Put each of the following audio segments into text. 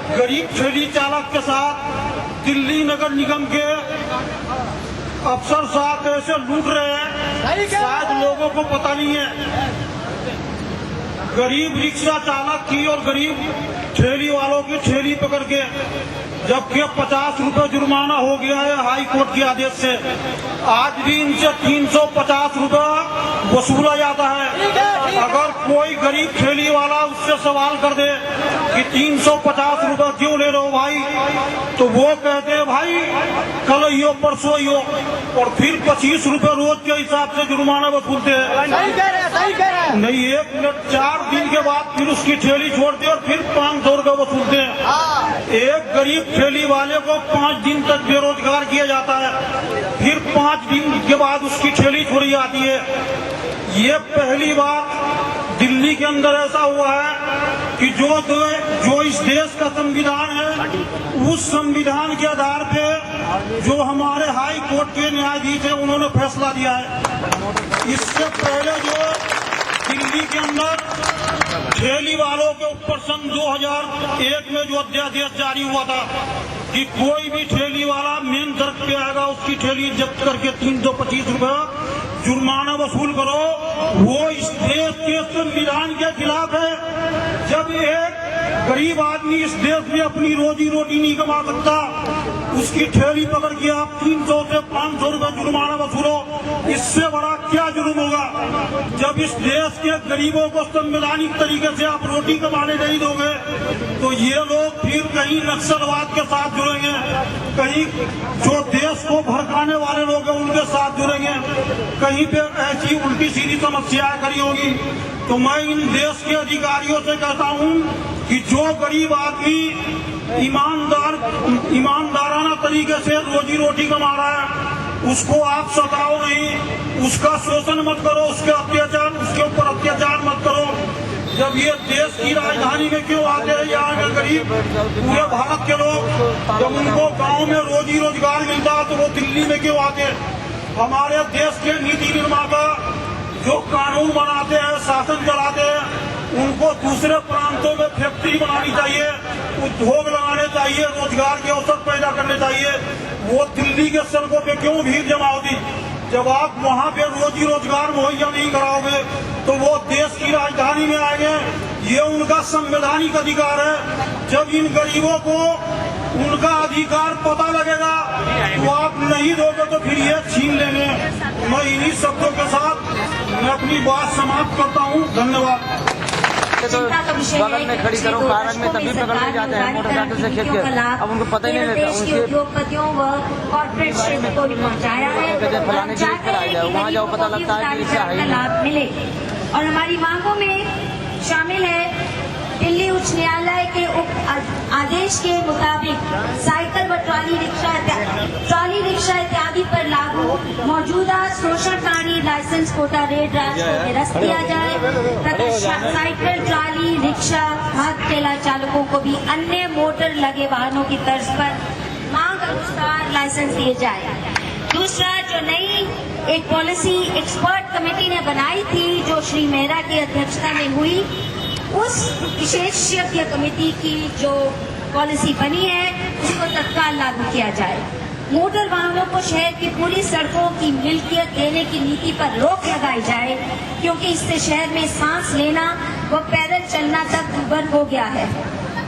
गरीब ठेली चालक के साथ दिल्ली नगर निगम के अफसर साहब कैसे लूट रहे हैं शायद लोगों को पता नहीं है। गरीब रिक्शा चालक की और गरीब ठेली वालों की ठेली पकड़ के जबकि 50 रुपए जुर्माना हो गया है हाई कोर्ट के आदेश से, आज भी इनसे 350 रुपए वसूला जाता है। अगर कोई गरीब ठेली वाला उससे सवाल कर दे कि 350 रुपए क्यों ले रहे हो भाई, तो वो कहते हैं भाई कल यो परसों यो, और फिर 25 रुपए रोज के हिसाब से जुर्माना वसूलते हैं। नहीं, 1 मिनट 4 दिन के बाद फिर उसकी ठेली छोड़ते और फिर 500 रुपए वसूलते हैं। एक गरीब ठेली वाले को 5 दिन तक बेरोजगार किया जाता है, फिर 5 दिन के बाद उसकी ठेली छोड़ी जाती है। ये पहली बार दिल्ली के अंदर ऐसा हुआ है कि जो इस देश का संविधान है उस संविधान के आधार पे जो हमारे हाई कोर्ट के न्यायाधीश हैं उन्होंने फैसला दिया है। इससे पहले जो दिल्ली के अंदर ठेली वालों के ऊपर सन 2001 में जो अध्यादेश जारी हुआ था कि कोई भी ठेली वाला मेन सड़क पे आएगा उसकी ठेली जब्त करके 325 रुपए जुर्माना वसूल करो, वो इस देश के संविधान के खिलाफ है। जब एक गरीब आदमी इस देश में अपनी रोजी रोटी नहीं कमा सकता, उसकी ठेली पकड़ के आप 300 से 500 रुपए जुर्माना वसूलो, इससे बड़ा क्या जुर्म होगा। जब इस देश के गरीबों को संवैधानिक तरीके से आप रोटी कमाने नहीं दोगे तो ये लोग फिर कहीं नक्सलवाद के साथ जुड़ेंगे, कहीं जो देश को भड़काने वाले लोग हैं उनके साथ जुड़ेंगे, कहीं पे ऐसी उल्टी सीधी समस्याएं खड़ी होगी। तो मैं इन देश के अधिकारियों से कहता हूं कि जो गरीब आदमी ईमानदाराना तरीके से रोजी रोटी कमा रहा है उसको आप सताओ नहीं, उसका शोषण मत करो, उसके ऊपर अत्याचार मत करो। जब ये देश की राजधानी में क्यों आते हैं यहाँ के गरीब, पूरे भारत के लोग, जब उनको गांव में रोजी रोजगार मिलता है तो वो दिल्ली में क्यों आते हैं। हमारे देश के नीति निर्माता जो कानून बनाते हैं, शासन चलाते हैं, उनको दूसरे प्रांतों में फैक्ट्री बनानी चाहिए, उद्योग लगाने चाहिए, रोजगार के अवसर पैदा करने चाहिए। वो दिल्ली के सड़कों पे क्यों भीड़ जमा होती। जब आप वहाँ पे रोजी रोजगार मुहैया नहीं कराओगे तो वो देश की राजधानी में आएंगे, ये उनका संवैधानिक अधिकार है। जब इन गरीबों को उनका अधिकार पता लगेगा तो आप नहीं दोगे तो फिर ये छीन लेंगे। मैं इन्हीं शब्दों के साथ मैं अपनी बात समाप्त करता हूँ। धन्यवाद। तो बगल में खड़ी करो, कारण में तभी पकड़ ले जाते हैं मोटरसाइकिल से खींच के, अब उनको पता ही नहीं रहता। उनके उद्योगपतियों व कॉर्पोरेट क्षेत्र को भी पहुँचाया है, फलाने के कराया जाए, वहाँ जाओ पता लगता है कि इससे लाभ मिले। और हमारी मांगों में शामिल है दिल्ली उच्च न्यायालय के आदेश के मुताबिक साइकिल व ट्रॉली रिक्शा इत्यादि पर लागू मौजूदा शोषणकारी लाइसेंस कोटा रेट राज को निरस्त किया जाए तथा साइकिल, ट्रॉली, रिक्शा, हाथ ठेला चालकों को भी अन्य मोटर लगे वाहनों की तर्ज पर मांग अनुसार लाइसेंस दिए जाए। दूसरा, जो नई एक पॉलिसी एक्सपर्ट कमेटी ने बनाई थी जो श्री मेहरा की अध्यक्षता में हुई, उस विशेषज्ञ कमेटी की जो पॉलिसी बनी है उसको तत्काल लागू किया जाए। मोटर वाहनों को शहर की पूरी सड़कों की मिल्कियत देने की नीति पर रोक लगाई जाए क्योंकि इससे शहर में सांस लेना व पैदल चलना तक दुर्भर हो गया है।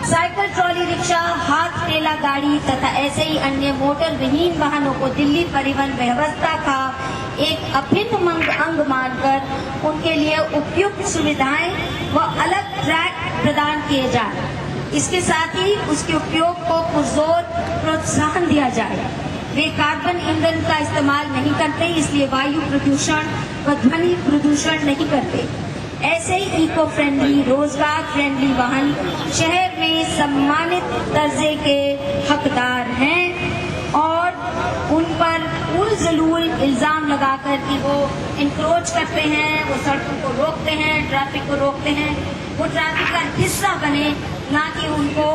साइकिल, ट्रॉली रिक्शा, हाथ ठेला गाड़ी तथा ऐसे ही अन्य मोटर विहीन वाहनों को दिल्ली परिवहन व्यवस्था का एक अभिन्न अंग मानकर उनके लिए उपयुक्त सुविधाएं व अलग ट्रैक प्रदान किए जाए। इसके साथ ही उसके उपयोग को पुरजोर प्रोत्साहन दिया जाए। वे कार्बन ईंधन का इस्तेमाल नहीं करते, इसलिए वायु प्रदूषण व ध्वनि प्रदूषण नहीं करते। ऐसे ही इको फ्रेंडली, रोजगार फ्रेंडली वाहन शहर में सम्मानित दर्जे के हकदार हैं और उन पर उल-जलूल इल्जाम लगाकर कि वो इंक्रोच करते हैं, वो सड़कों को रोकते हैं, ट्रैफिक को रोकते हैं, वो ट्रैफिक का हिस्सा बने, ना कि उनको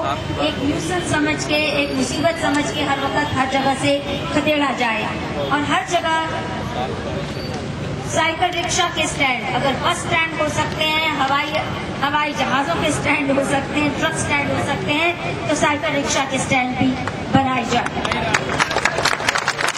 एक न्यूसेंस समझ के, एक मुसीबत समझ के हर वक्त हर जगह से खदेड़ा जाए। और हर जगह साइकिल रिक्शा के स्टैंड, अगर बस स्टैंड हो सकते हैं, हवाई जहाजों के स्टैंड हो सकते हैं, ट्रक स्टैंड हो सकते हैं, तो साइकिल रिक्शा के स्टैंड भी बनाए जाए।